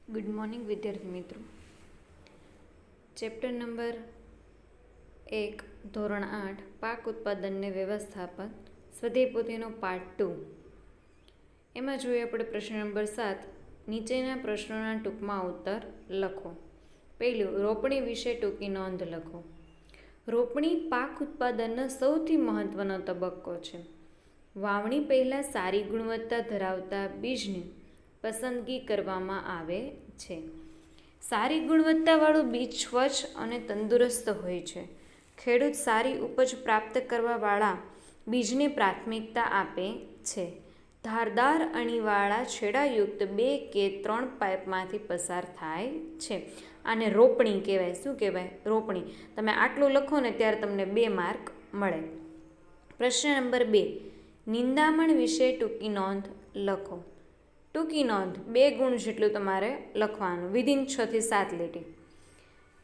Good morning વિદ્યાર્થી મિત્રો. Chapter number 1 ધોરણ 8 પાક ઉત્પાદનને વ્યવસ્થાપન સ્વાધ્યાય પોથીનો પાર્ટ 2. એમાં જોઈએ આપણે પ્રશ્ન નંબર 7. નીચેના પ્રશ્નોના ટૂંકમાં ઉત્તર લખો. પહેલું, રોપણી વિશે ટૂંકી નોંધ લખો. રોપણી પાક ઉત્પાદનનો સૌથી મહત્વનો તબક્કો છે. વાવણી પહેલાં સારી ગુણવત્તા ધરાવતા બીજની પસંદગી કરવામાં આવે છે. સારી ગુણવત્તાવાળું બીજ સ્વચ્છ અને તંદુરસ્ત હોય છે. ખેડૂત સારી ઉપજ પ્રાપ્ત કરવાવાળા બીજને પ્રાથમિકતા આપે છે. ધારદાર અણીવાળા છેડાયુક્ત 2 કે 3 પાઇપમાંથી પસાર થાય છે. આને રોપણી કહેવાય. શું કહેવાય? રોપણી. તમે આટલું લખો ને ત્યારે તમને 2 માર્ક મળે. પ્રશ્ન નંબર 2. નિંદામણ વિશે ટૂંકી નોંધ લખો. ટૂંકી નોંધ 2 ગુણ જેટલું તમારે લખવાનું. વિધિન 6 થી 7 લીટી.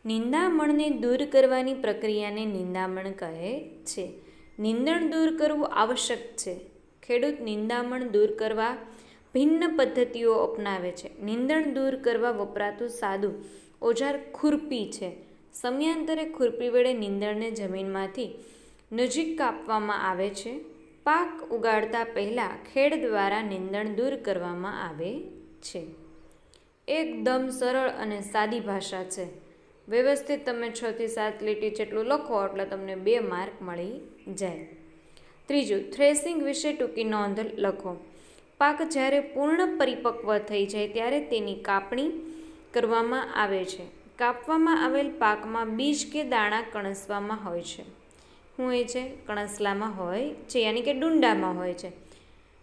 નિંદામણને દૂર કરવાની પ્રક્રિયાને નિંદામણ કહે છે. નિંદણ દૂર કરવું આવશ્યક છે. ખેડૂત નિંદામણ દૂર કરવા ભિન્ન પદ્ધતિઓ અપનાવે છે. નિંદણ દૂર કરવા વપરાતું સાદું ઓજાર ખુરપી છે. સમયાંતરે ખુરપી વડે નિંદણને જમીનમાંથી નજીક કાપવામાં આવે છે. પાક ઉગાડતા પહેલાં ખેડ દ્વારા નિંદણ દૂર કરવામાં આવે છે. એકદમ સરળ અને સાદી ભાષા છે. વ્યવસ્થિત તમે 6 થી 7 લીટી જેટલું લખો એટલે તમને 2 માર્ક મળી જાય. ત્રીજું, થ્રેસિંગ વિશે ટૂંકી નોંધ લખો. પાક જ્યારે પૂર્ણ પરિપક્વ થઈ જાય ત્યારે તેની કાપણી કરવામાં આવે છે. કાપવામાં આવેલ પાકમાં બીજ કે દાણા કણસવામાં હોય છે. શું હોય છે? કણસલામાં હોય છે, યાની કે ડુંડામાં હોય છે.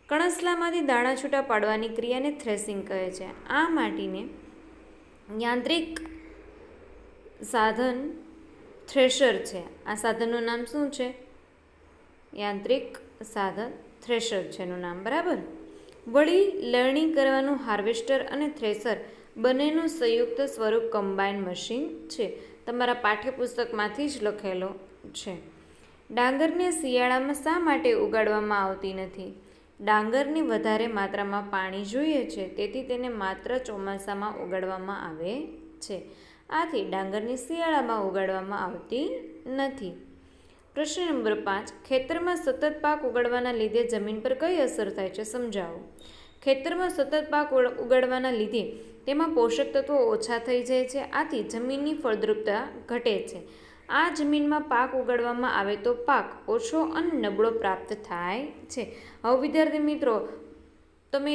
કણસલામાંથી દાણા છૂટા પાડવાની ક્રિયાને થ્રેસિંગ કહે છે. આ માટીને યાંત્રિક સાધન થ્રેશર છે. આ સાધનનું નામ શું છે? યાંત્રિક સાધન થ્રેશર છે એનું નામ. બરાબર. વળી લણણી કરવાનું હાર્વેસ્ટર અને થ્રેશર બંનેનું સંયુક્ત સ્વરૂપ કમ્બાઇન મશીન છે. તમારા પાઠ્યપુસ્તકમાંથી જ લખેલો છે. ડાંગરને શિયાળામાં શા માટે ઉગાડવામાં આવતી નથી? ડાંગરને વધારે માત્રામાં પાણી જોઈએ છે, તેથી તેને માત્ર ચોમાસામાં ઉગાડવામાં આવે છે. આથી ડાંગરની શિયાળામાં ઉગાડવામાં આવતી નથી. પ્રશ્ન નંબર 5. ખેતરમાં સતત પાક ઉગાડવાના લીધે જમીન પર કઈ અસર થાય છે? સમજાવો. ખેતરમાં સતત પાક ઉગાડવાના લીધે તેમાં પોષક તત્વો ઓછા થઈ જાય છે. આથી જમીનની ફળદ્રુપતા ઘટે છે. આ જમીનમાં પાક ઉગાડવામાં આવે તો પાક ઓછો અને નબળો પ્રાપ્ત થાય છે. હવે વિદ્યાર્થી મિત્રો, તમે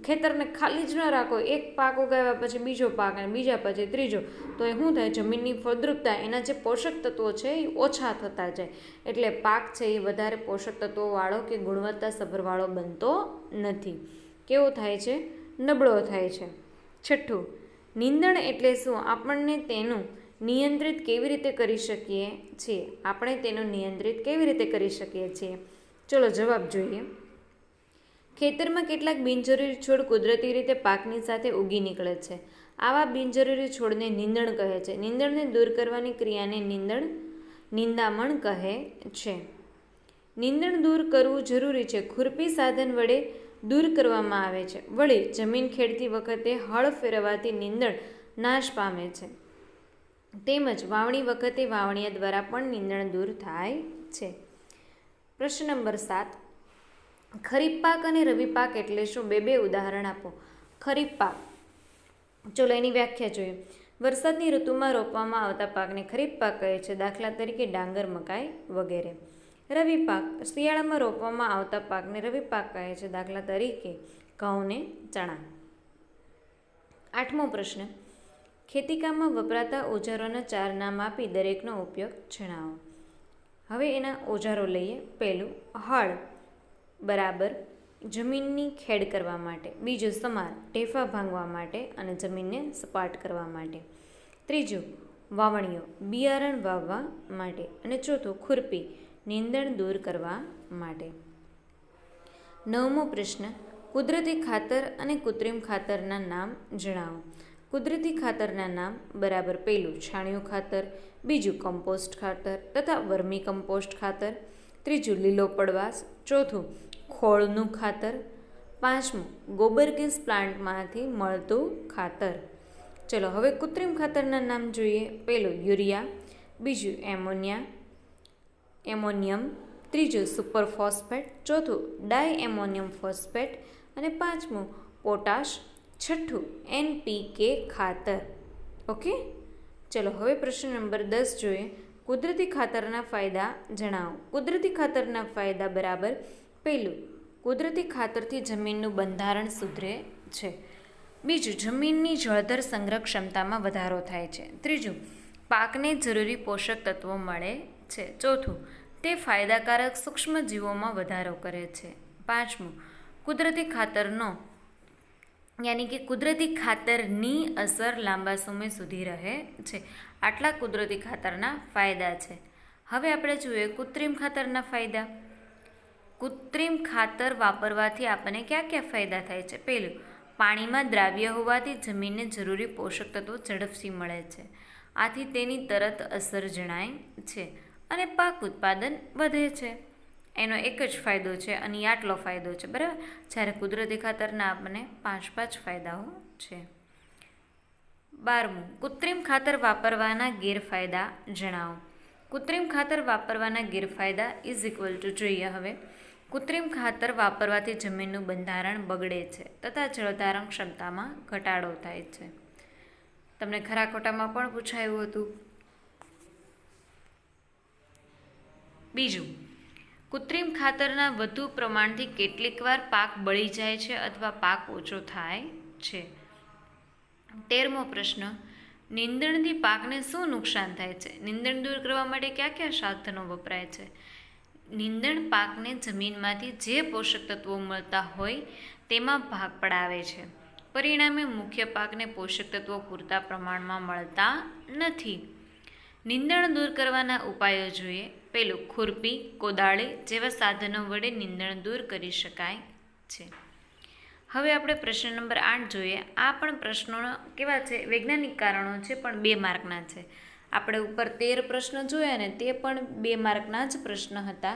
ખેતરને ખાલી જ ન રાખો. એક પાક ઉગાવ્યા પછી બીજો પાક અને બીજા પછી ત્રીજો, તો એ શું થાય? જમીનની ફળદ્રુપતા, એના જે પોષક તત્વો છે એ ઓછા થતા જાય. એટલે પાક છે એ વધારે પોષક તત્વોવાળો કે ગુણવત્તાસભરવાળો બનતો નથી. કેવો થાય છે? નબળો થાય છે. છઠ્ઠું, નિંદણ એટલે શું? આપણને તેનું નિયંત્રિત કેવી રીતે કરી શકીએ છીએ? આપણે તેનું નિયંત્રિત કેવી રીતે કરી શકીએ છીએ? ચલો જવાબ જોઈએ. ખેતરમાં કેટલાક બિનજરૂરી છોડ કુદરતી રીતે પાકની સાથે ઉગી નીકળે છે. આવા બિનજરૂરી છોડને નિંદણ કહે છે. નિંદણને દૂર કરવાની ક્રિયાને નિંદામણ કહે છે. નિંદણ દૂર કરવું જરૂરી છે. ખુરપી સાધન વડે દૂર કરવામાં આવે છે. વળી જમીન ખેડતી વખતે હળ ફેરવવાથી નિંદણ નાશ પામે છે. તેમજ વાવણી વખતે વાવણીયા દ્વારા પણ નિંદણ દૂર થાય છે. પ્રશ્ન નંબર 7. ખરીફ પાક અને રવિ પાક એટલે શું? 2 ઉદાહરણ આપો. ખરીફ પાક, ચલો એની વ્યાખ્યા જોઈએ. વરસાદની ઋતુમાં રોપવામાં આવતા પાકને ખરીફ પાક કહે છે. દાખલા તરીકે ડાંગર, મકાઈ વગેરે. રવિ પાક, શિયાળામાં રોપવામાં આવતા પાકને રવિ પાક કહે છે. દાખલા તરીકે ઘઉં ને ચણા. 8મો પ્રશ્ન. ખેતીકામમાં વપરાતા ઓજારોના 4 નામ આપી દરેકનો ઉપયોગ જણાવો. હવે એના ઓજારો લઈએ. પહેલું, હળ બરાબર જમીનની ખેડ કરવા માટે. બીજું, સમાર ઢેફા ભાંગવા માટે અને જમીનને સપાટ કરવા માટે. ત્રીજું, વાવણીઓ બિયારણ વાવવા માટે. અને ચોથું, ખુરપી નિંદણ દૂર કરવા માટે. 9મો પ્રશ્ન. કુદરતી ખાતર અને કૃત્રિમ ખાતરના નામ જણાવો. કુદરતી ખાતરના નામ બરાબર. પહેલું, છાણિયું ખાતર. બીજું, કમ્પોસ્ટ ખાતર તથા વર્મી કમ્પોસ્ટ ખાતર. ત્રીજું, લીલો પડવાશ. ચોથું, ખોળનું ખાતર. પાંચમું, ગોબર ગેસ પ્લાન્ટમાંથી મળતું ખાતર. ચલો હવે કૃત્રિમ ખાતરના નામ જોઈએ. પહેલું યુરિયા, બીજું એમોનિયમ, ત્રીજું સુપર ફોસ્ફેટ, ચોથું ડાયએમોનિયમ ફોસ્ફેટ અને પાંચમું પોટાશ, છઠ્ઠું NPK ખાતર. ઓકે. ચલો હવે પ્રશ્ન નંબર 10 જોઈએ. કુદરતી ખાતરના ફાયદા જણાવો. કુદરતી ખાતરના ફાયદા બરાબર. પહેલું, કુદરતી ખાતરથી જમીનનું બંધારણ સુધરે છે. બીજું, જમીનની જળધર સંગ્રહ ક્ષમતામાં વધારો થાય છે. ત્રીજું, પાકને જરૂરી પોષક તત્વો મળે છે. ચોથું, તે ફાયદાકારક સૂક્ષ્મજીવોમાં વધારો કરે છે. પાંચમું, કુદરતી ખાતરનો યાની કે કુદરતી ખાતરની અસર લાંબા સમય સુધી રહે છે. આટલા કુદરતી ખાતરના ફાયદા છે. હવે આપણે જોઈએ કૃત્રિમ ખાતરના ફાયદા. કૃત્રિમ ખાતર વાપરવાથી આપણને કયા કયા ફાયદા થાય છે? પહેલું, પાણીમાં દ્રાવ્ય હોવાથી જમીનને જરૂરી પોષક તત્વો ઝડપથી મળે છે. આથી તેની તરત અસર જણાય છે અને પાક ઉત્પાદન વધે છે. એનો એક જ ફાયદો છે અને આટલો ફાયદો છે, બરાબર. જ્યારે કુદરતી ખાતરના આપણને 5 ફાયદાઓ છે. 12મું, કૃત્રિમ ખાતર વાપરવાના ગેરફાયદા જણાવો. કૃત્રિમ ખાતર વાપરવાના ગેરફાયદા જોઈએ. હવે કૃત્રિમ ખાતર વાપરવાથી જમીનનું બંધારણ બગડે છે તથા જળધારણ ક્ષમતામાં ઘટાડો થાય છે. તમને ખરા ખોટામાં પણ પૂછાયું હતું. બીજું, કૃત્રિમ ખાતરના વધુ પ્રમાણથી કેટલીકવાર પાક બળી જાય છે અથવા પાક ઓછો થાય છે. 13મો પ્રશ્ન, નીંદણથી પાકને શું નુકસાન થાય છે? નીંદણ દૂર કરવા માટે કયા કયા સાધનો વપરાય છે? નીંદણ પાકને જમીનમાંથી જે પોષક તત્વો મળતા હોય તેમાં ભાગ પડાવે છે. પરિણામે મુખ્ય પાકને પોષક તત્વો પૂરતા પ્રમાણમાં મળતા નથી. નીંદણ દૂર કરવાના ઉપાયો જોઈએ. પહેલું, ખુરપી, કોદાળી જેવા સાધનો વડે નીંદણ દૂર કરી શકાય છે. હવે આપણે પ્રશ્ન નંબર 8 જોઈએ. આ પણ પ્રશ્નો કેવા છે? વૈજ્ઞાનિક કારણો છે પણ 2 માર્કના છે. આપણે ઉપર 13 પ્રશ્ન જોયા ને તે પણ 2 માર્કના જ પ્રશ્ન હતા.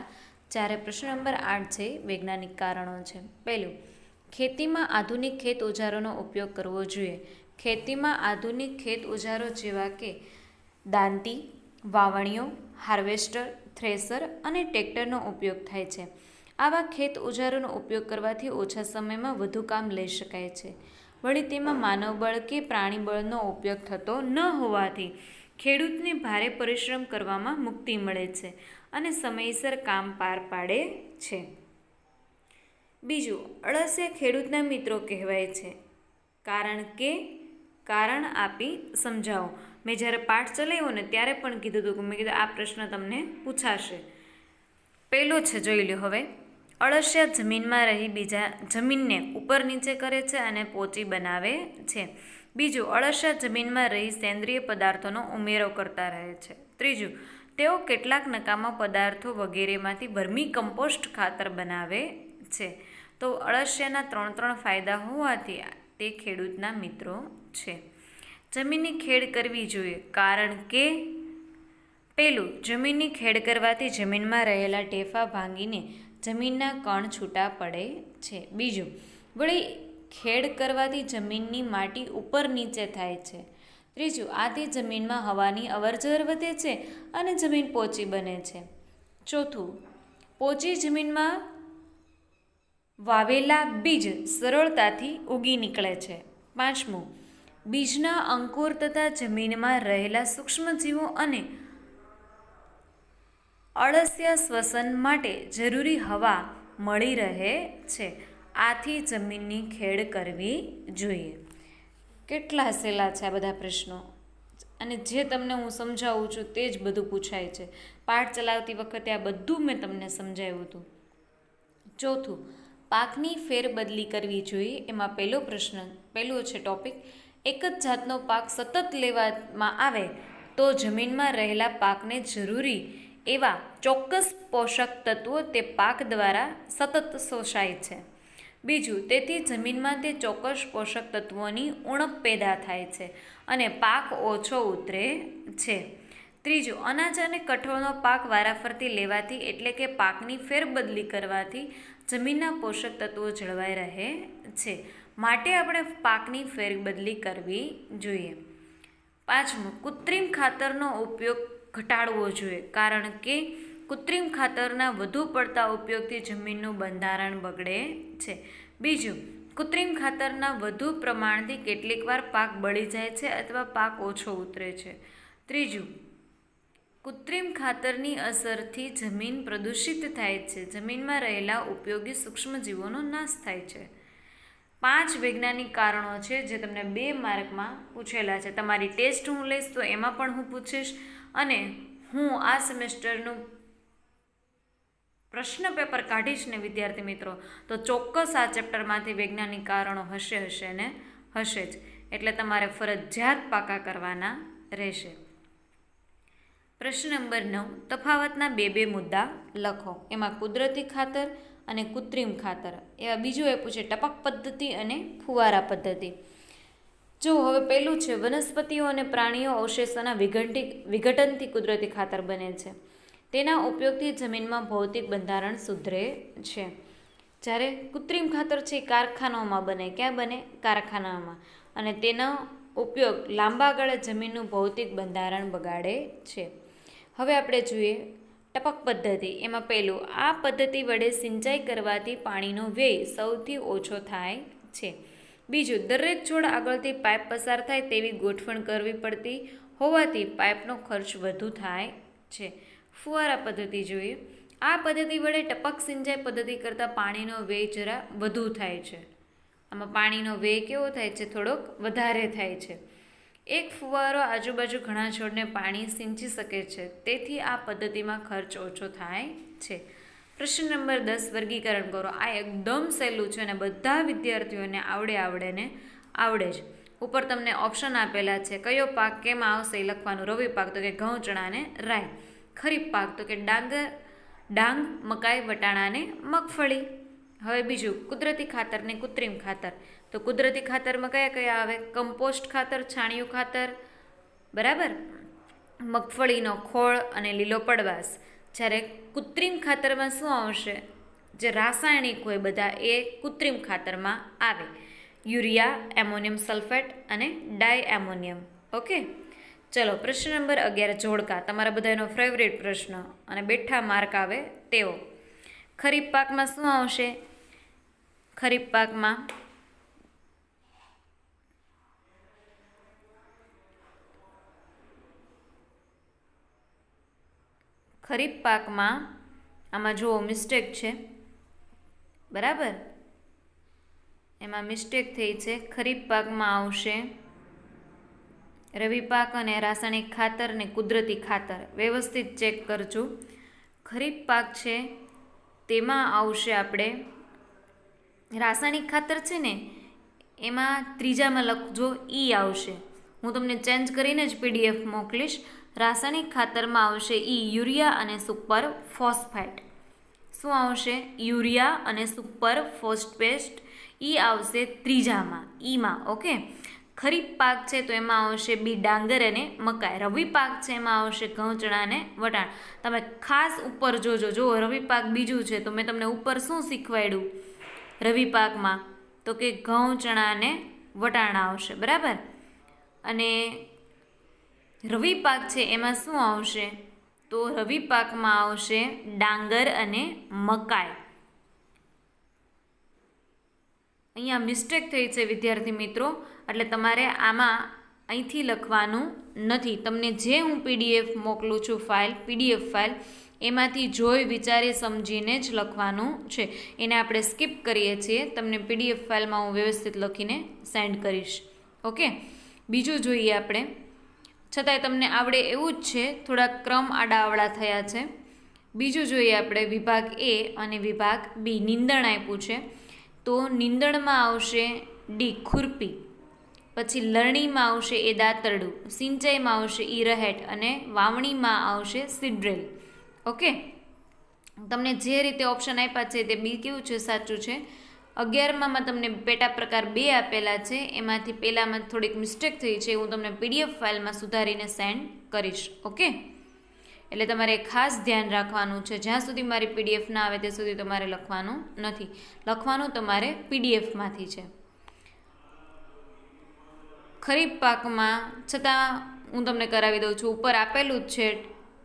જ્યારે પ્રશ્ન નંબર 8 છે વૈજ્ઞાનિક કારણો છે. પહેલું, ખેતીમાં આધુનિક ખેત ઓજારોનો ઉપયોગ કરવો જોઈએ. ખેતીમાં આધુનિક ખેત ઓજારો જેવા કે દાંતી, વાવણીઓ, હાર્વેસ્ટર, થ્રેસર અને ટ્રેક્ટરનો ઉપયોગ થાય છે. આવા ખેત ઓજારોનો ઉપયોગ કરવાથી ઓછા સમયમાં વધુ કામ લઈ શકાય છે. વળી તેમાં માનવબળ કે પ્રાણીબળનો ઉપયોગ થતો ન હોવાથી ખેડૂતને ભારે પરિશ્રમ કરવામાં મુક્તિ મળે છે અને સમયસર કામ પાર પાડે છે. બીજું, અળસિયા ખેડૂતના મિત્રો કહેવાય છે. કારણ આપી સમજાવો. મેં જ્યારે પાઠ ચલાવ્યો ને ત્યારે પણ કીધું હતું કે મેં કીધું આ પ્રશ્ન તમને પૂછાશે. પહેલો છે, જોઈ લો. હવે અળસિયા જમીનમાં રહી જમીનને ઉપર નીચે કરે છે અને પોચી બનાવે છે. બીજું, અળસિયા જમીનમાં રહી સેન્દ્રિય પદાર્થોનો ઉમેરો કરતા રહે છે. ત્રીજું, તેઓ કેટલાક નકામા પદાર્થો વગેરેમાંથી વર્મી કમ્પોસ્ટ ખાતર બનાવે છે. તો અળસિયાના 3 ફાયદા હોવાથી તે ખેડૂતના મિત્રો છે. જમીનની ખેડ કરવી જોઈએ. કારણ કે પહેલું, જમીનની ખેડ કરવાથી જમીનમાં રહેલા ટેફા ભાંગીને જમીનના કણ છૂટા પડે છે. બીજું, વળી ખેડ કરવાથી જમીનની માટી ઉપર નીચે થાય છે. ત્રીજું, આથી જમીનમાં હવાની અવરજવર વધે છે અને જમીન પોચી બને છે. ચોથું, પોચી જમીનમાં વાવેલા બીજ સરળતાથી ઉગી નીકળે છે. પાંચમું, બીજના અંકુર તથા જમીનમાં રહેલા સૂક્ષ્મજીવો અને અળસિયા શ્વસન માટે જરૂરી હવા મળી રહે છે. આથી જમીનની ખેડ કરવી જોઈએ. કેટલા સહેલા છે આ બધા પ્રશ્નો, અને જે તમને હું સમજાવું છું તે જ બધું પૂછાય છે. પાઠ ચલાવતી વખતે આ બધું મેં તમને સમજાવ્યું હતું. ચોથું, પાકની ફેરબદલી કરવી જોઈએ. એમાં પહેલો છે ટોપિક, એક જ જાતનો પાક સતત લેવામાં આવે તો જમીનમાં રહેલા પાકને જરૂરી એવા ચોક્કસ પોષક તત્વો તે પાક દ્વારા સતત શોષાય છે. બીજું, તેથી જમીનમાં તે ચોક્કસ પોષક તત્વોની ઉણપ પેદા થાય છે અને પાક ઓછો ઉતરે છે. ત્રીજું, અનાજ અને કઠોળનો પાક વારાફરતી લેવાથી એટલે કે પાકની ફેરબદલી કરવાથી જમીનના પોષક તત્વો જળવાઈ રહે છે. માટે આપણે પાકની ફેરબદલી કરવી જોઈએ. 5, કૃત્રિમ ખાતરનો ઉપયોગ ઘટાડવો જોઈએ, કારણ કે કૃત્રિમ ખાતરના વધુ પડતા ઉપયોગથી જમીનનું બંધારણ બગડે છે. 2, કૃત્રિમ ખાતરના વધુ પ્રમાણથી કેટલીકવાર પાક બળી જાય છે અથવા પાક ઓછો ઉતરે છે. 3, કૃત્રિમ ખાતરની અસરથી જમીન પ્રદૂષિત થાય છે. જમીનમાં રહેલા ઉપયોગી સૂક્ષ્મજીવોનો નાશ થાય છે. 5 વૈજ્ઞાનિક કારણો છે જે તમને 2 માર્કમાં પૂછેલા છે. તમારી ટેસ્ટ હું લઈશ તો એમાં પણ હું પૂછીશ, અને હું આ સેમેસ્ટરનું પ્રશ્ન પેપર કાઢીશ ને વિદ્યાર્થી મિત્રો, તો ચોક્કસ આ ચેપ્ટરમાંથી વૈજ્ઞાનિક કારણો હશે ને હશે જ. એટલે તમારે ફરજિયાત પાકા કરવાના રહેશે. પ્રશ્ન નંબર 9, તફાવતના 2 મુદ્દા લખો. એમાં કુદરતી ખાતર અને કૃત્રિમ ખાતર. એવા બીજું એ પૂછે ટપક પદ્ધતિ અને ફુવારા પદ્ધતિ. જો હવે પહેલું છે, વનસ્પતિઓ અને પ્રાણીઓ અવશેષોના વિઘટનથી કુદરતી ખાતર બને છે. તેના ઉપયોગથી જમીનમાં ભૌતિક બંધારણ સુધરે છે. જ્યારે કૃત્રિમ ખાતર છે એ કારખાનાઓમાં બને. ક્યાં બને? કારખાનામાં. અને તેનો ઉપયોગ લાંબા ગાળે જમીનનું ભૌતિક બંધારણ બગાડે છે. હવે આપણે જોઈએ ટપક પદ્ધતિ. એમાં પહેલું, આ પદ્ધતિ વડે સિંચાઈ કરવાથી પાણીનો વ્યય સૌથી ઓછો થાય છે. બીજું, દરેક છોડ આગળથી પાઇપ પસાર થાય તેવી ગોઠવણ કરવી પડતી હોવાથી પાઇપનો ખર્ચ વધુ થાય છે. ફુવારા પદ્ધતિ જોઈએ. આ પદ્ધતિ વડે ટપક સિંચાઈ પદ્ધતિ કરતાં પાણીનો વ્યય જરા વધુ થાય છે. આમાં પાણીનો વ્યય કેવો થાય છે? થોડોક વધારે થાય છે. એક ફુવારો આજુબાજુ ઘણા છોડને પાણી સિંચી શકે છે, તેથી આ પદ્ધતિમાં ખર્ચ ઓછો થાય છે. પ્રશ્ન નંબર 10, વર્ગીકરણ કરો. આ એકદમ સહેલું છે અને બધા વિદ્યાર્થીઓને આવડે જ. ઉપર તમને ઓપ્શન આપેલા છે. કયો પાક કેમાં આવશે એ લખવાનું. રવિ પાક તો કે ઘઉં, ચણા ને રાઈ. ખરીફ પાક તો કે ડાંગ, મકાઈ, વટાણા ને મગફળી. હવે બીજું, કુદરતી ખાતર ને કૃત્રિમ ખાતર. તો કુદરતી ખાતરમાં કયા કયા આવે? કમ્પોસ્ટ ખાતર, છાણિયું ખાતર, બરાબર, મગફળીનો ખોળ અને લીલો પડવાશ. જ્યારે કૃત્રિમ ખાતરમાં શું આવશે? જે રાસાયણિક હોય બધા એ કૃત્રિમ ખાતરમાં આવે. યુરિયા, એમોનિયમ સલ્ફેટ અને ડાયએમોનિયમ. ઓકે, ચલો પ્રશ્ન નંબર 11, જોડકા. તમારા બધાનો ફેવરેટ પ્રશ્ન અને બેઠા માર્ક આવે તેવો. ખરીફ પાકમાં શું આવશે? ખરીફ પાકમાં આમાં જુઓ મિસ્ટેક છે, બરાબર, એમાં મિસ્ટેક થઈ છે. ખરીફ પાકમાં આવશે રવિ પાક અને રાસાયણિક ખાતર ને કુદરતી ખાતર. વ્યવસ્થિત ચેક કરજો. ખરીફ પાક છે તેમાં આવશે આપણે રાસાયણિક ખાતર છે ને, એમાં ત્રીજામાં લખજો ઈ આવશે. હું તમને ચેન્જ કરીને જ PDF મોકલીશ. રાસાયણિક ખાતરમાં આવશે ઈ, યુરિયા અને સુપર ફોસ્ફેટ. શું આવશે? યુરિયા અને સુપર ફોસ્ફેટ. ઈ આવશે ત્રીજામાં, ઈમાં. ઓકે, ખરીફ પાક છે તો એમાં આવશે બી, ડાંગર અને મકાઈ. રવિ પાક છે એમાં આવશે ઘઉં, ચણા અને વટાણ. તમે ખાસ ઉપર જોજો. જો રવિ પાક બીજું છે તો મેં તમને ઉપર શું શીખવાડ્યું રવિ પાકમાં? તો કે ઘઉં, ચણા અને વટાણા આવશે, બરાબર. અને રવિ પાક છે એમાં શું આવશે? તો રવિ પાકમાં આવશે ડાંગર અને મકાઈ. અહીંયા મિસ્ટેક થઈ છે વિદ્યાર્થી મિત્રો, એટલે તમારે આમાં અહીંથી લખવાનું નથી. તમને જે હું PDF મોકલું છું PDF ફાઇલ, એમાંથી જોઈ વિચારી સમજીને જ લખવાનું છે. એને આપણે સ્કીપ કરીએ છીએ. તમને PDF ફાઇલમાં હું વ્યવસ્થિત લખીને સેન્ડ કરીશ. ઓકે, બીજું જોઈએ આપણે. છતાંય તમને આવડે એવું જ છે, થોડા ક્રમ આડાઅવળા થયા છે. બીજું જોઈએ આપણે વિભાગ A અને વિભાગ B. નીંદણ આપ્યું છે તો નીંદણમાં આવશે ડી, ખુરપી. પછી લણણીમાં આવશે એ દાંતરડું. સિંચાઈમાં આવશે ઈ, રહેટ. અને વાવણીમાં આવશે સીડ્રેલ. ઓકે, તમને જે રીતે ઓપ્શન આપ્યા છે તે બી કેવું છે? સાચું છે. 11માં તમને પેટા પ્રકાર 2 આપેલા છે, એમાંથી પહેલામાં થોડીક મિસ્ટેક થઈ છે. હું તમને PDF ફાઇલમાં સુધારીને સેન્ડ કરીશ. ઓકે, એટલે તમારે ખાસ ધ્યાન રાખવાનું છે. જ્યાં સુધી મારી પીડીએફ ના આવે ત્યાં સુધી તમારે લખવાનું નથી. લખવાનું તમારે પીડીએફમાંથી છે. ખરીફ પાકમાં છતાં હું તમને કરાવી દઉં છું. ઉપર આપેલું જ છે,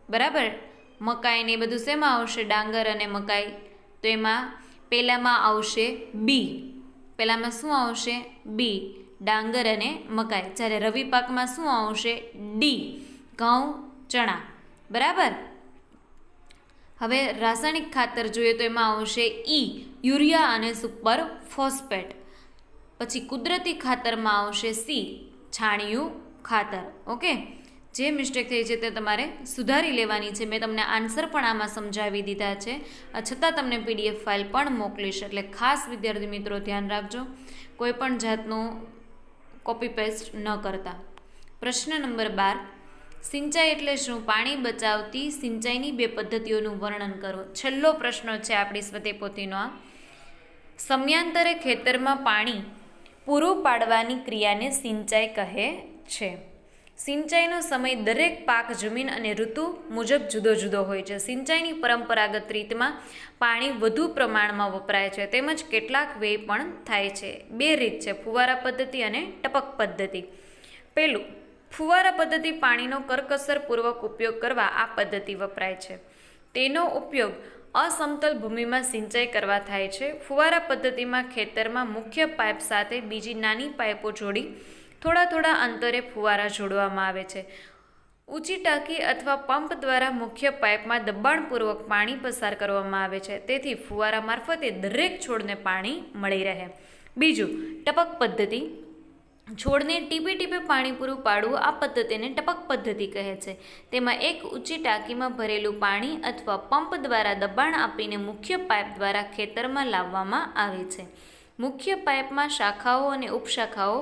બરાબર. મકાઈ ને બધું શેમાં આવશે? ડાંગર અને મકાઈ. તો એમાં પહેલામાં આવશે બી. પહેલામાં શું આવશે? બી, ડાંગર અને મકાઈ. જ્યારે રવિ પાકમાં શું આવશે? ડી, ઘઉં, ચણા. બરાબર. હવે રાસાયણિક ખાતર જોઈએ તો એમાં આવશે ઈ, યુરિયા અને સુપર ફોસ્ફેટ. પછી કુદરતી ખાતરમાં આવશે સી, છાણિયું ખાતર. ઓકે, જે મિસ્ટેક થઈ છે તે તમારે સુધારી લેવાની છે. મેં તમને આન્સર પણ આમાં સમજાવી દીધા છે, છતાં તમને પીડીએફ ફાઇલ પણ મોકલીશ. એટલે ખાસ વિદ્યાર્થી મિત્રો ધ્યાન રાખજો, કોઈ પણ જાતનું કોપી પેસ્ટ ન કરતા. પ્રશ્ન નંબર 12, સિંચાઈ એટલે શું? પાણી બચાવતી સિંચાઈની 2 પદ્ધતિઓનું વર્ણન કરો. છેલ્લો પ્રશ્ન છે આપણી સ્વદેપોથીનો આ. સમયાંતરે ખેતરમાં પાણી પૂરું પાડવાની ક્રિયાને સિંચાઈ કહે છે. સિંચાઈનો સમય દરેક પાક, જમીન અને ઋતુ મુજબ જુદો જુદો હોય છે. સિંચાઈની પરંપરાગત રીતમાં પાણી વધુ પ્રમાણમાં વપરાય છે, તેમજ કેટલાક વ્યય પણ થાય છે. 2 રીત છે, ફુવારા પદ્ધતિ અને ટપક પદ્ધતિ. પહેલું, ફુવારા પદ્ધતિ પાણીનો કરકસરપૂર્વક ઉપયોગ કરવા આ પદ્ધતિ વપરાય છે. તેનો ઉપયોગ અસમતલ ભૂમિમાં સિંચાઈ કરવા થાય છે. ફુવારા પદ્ધતિમાં ખેતરમાં મુખ્ય પાઇપ સાથે બીજી નાની પાઇપો જોડી થોડા થોડા અંતરે ફુવારા જોડવામાં આવે છે. ઊંચી ટાંકી અથવા પંપ દ્વારા મુખ્ય પાઇપમાં દબાણપૂર્વક પાણી પસાર કરવામાં આવે છે, તેથી ફુવારા મારફતે દરેક છોડને પાણી મળી રહે. બીજું, ટપક પદ્ધતિ. છોડને ટીપે ટીપે પાણી પૂરું પાડવું, આ પદ્ધતિને ટપક પદ્ધતિ કહે છે. તેમાં એક ઊંચી ટાંકીમાં ભરેલું પાણી અથવા પંપ દ્વારા દબાણ આપીને મુખ્ય પાઇપ દ્વારા ખેતરમાં લાવવામાં આવે છે. મુખ્ય પાઇપમાં શાખાઓ અને ઉપશાખાઓ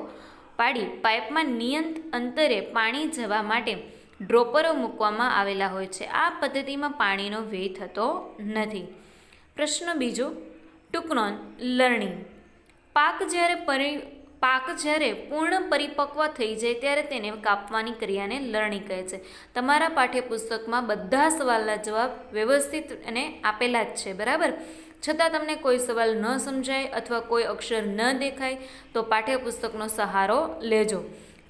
પાડી પાઇપમાં નિયત અંતરે પાણી જવા માટે ડ્રોપરો મૂકવામાં આવેલા હોય છે. આ પદ્ધતિમાં પાણીનો વ્યય થતો નથી. પ્રશ્ન બીજો, ટૂંકનોંધ, લર્નિંગ. પાક જ્યારે પૂર્ણ પરિપક્વ થઈ જાય ત્યારે તેને કાપવાની ક્રિયાને લણણી કહે છે. તમારા પાઠ્યપુસ્તકમાં બધા સવાલના જવાબ વ્યવસ્થિત અને આપેલા જ છે, બરાબર. છતાં તમને કોઈ સવાલ ન સમજાય અથવા કોઈ અક્ષર ન દેખાય તો પાઠ્યપુસ્તકનો સહારો લેજો.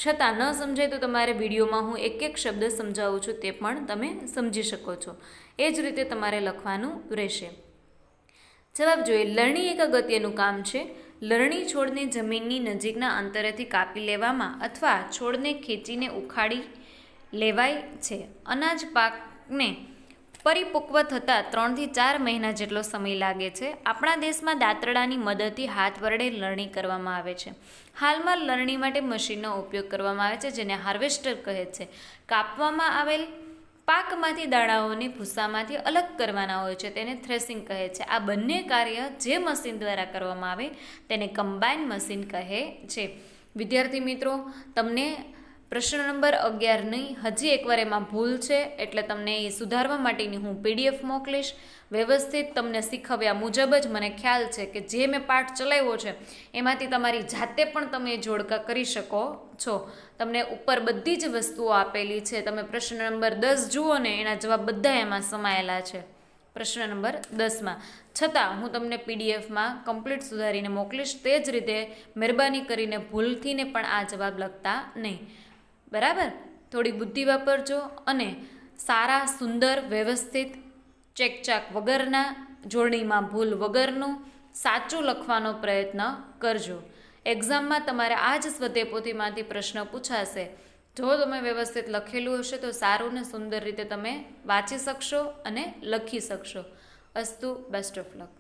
છતાં ન સમજાય તો તમારે વિડીયોમાં હું એક એક શબ્દ સમજાવું છું, તે પણ તમે સમજી શકો છો. એ જ રીતે તમારે લખવાનું રહેશે. જવાબ જોઈએ. લણણી એક અગત્યનું કામ છે. લણણી છોડને જમીનની નજીકના અંતરેથી કાપી લેવામાં અથવા છોડને ખેંચીને ઉખાડી લેવાય છે. અનાજ પાકને પરિપક્વ થતાં 3 થી 4 મહિના જેટલો સમય લાગે છે. આપણા દેશમાં દાંતરડાની મદદથી હાથ વડે લણણી કરવામાં આવે છે. હાલમાં લણણી માટે મશીનનો ઉપયોગ કરવામાં આવે છે, જેને હાર્વેસ્ટર કહે છે. કાપવામાં આવેલ પાકમાંથી દાણાઓને ભૂસામાંથી અલગ કરવાના હોય છે, તેને થ્રેસિંગ કહે છે. આ બંને કાર્ય જે મશીન દ્વારા કરવામાં આવે તેને કમ્બાઈન મશીન કહે છે. વિદ્યાર્થી મિત્રો, તમને પ્રશ્ન નંબર 11ની હજી એકવાર એમાં ભૂલ છે, એટલે તમને એ સુધારવા માટેની હું પીડીએફ મોકલીશ. વ્યવસ્થિત તમને શીખવ્યા મુજબ જ મને ખ્યાલ છે કે જે મેં પાઠ ચલાવ્યો છે એમાંથી તમારી જાતે પણ તમે જોડકા કરી શકો છો. તમને ઉપર બધી જ વસ્તુઓ આપેલી છે. તમે પ્રશ્ન નંબર 10 જુઓ ને, એના જવાબ બધા એમાં સમાયેલા છે પ્રશ્ન નંબર 10માં. છતાં હું તમને પીડીએફમાં કમ્પ્લીટ સુધારીને મોકલીશ. તે જ રીતે મહેરબાની કરીને ભૂલથીને પણ આ જવાબ લખતા નહીં, બરાબર. થોડી બુદ્ધિ વાપરજો અને સારા, સુંદર, વ્યવસ્થિત, ચેકચાક વગરના, જોડણીમાં ભૂલ વગરનું સાચું લખવાનો પ્રયત્ન કરજો. એક્ઝામમાં તમારે આ જ સ્વદેપોથીમાંથી પ્રશ્ન પૂછાશે. જો તમે વ્યવસ્થિત લખેલું હશે તો સારું ને સુંદર રીતે તમે વાંચી શકશો અને લખી શકશો. અસ્તુ, બેસ્ટ ઓફ લક.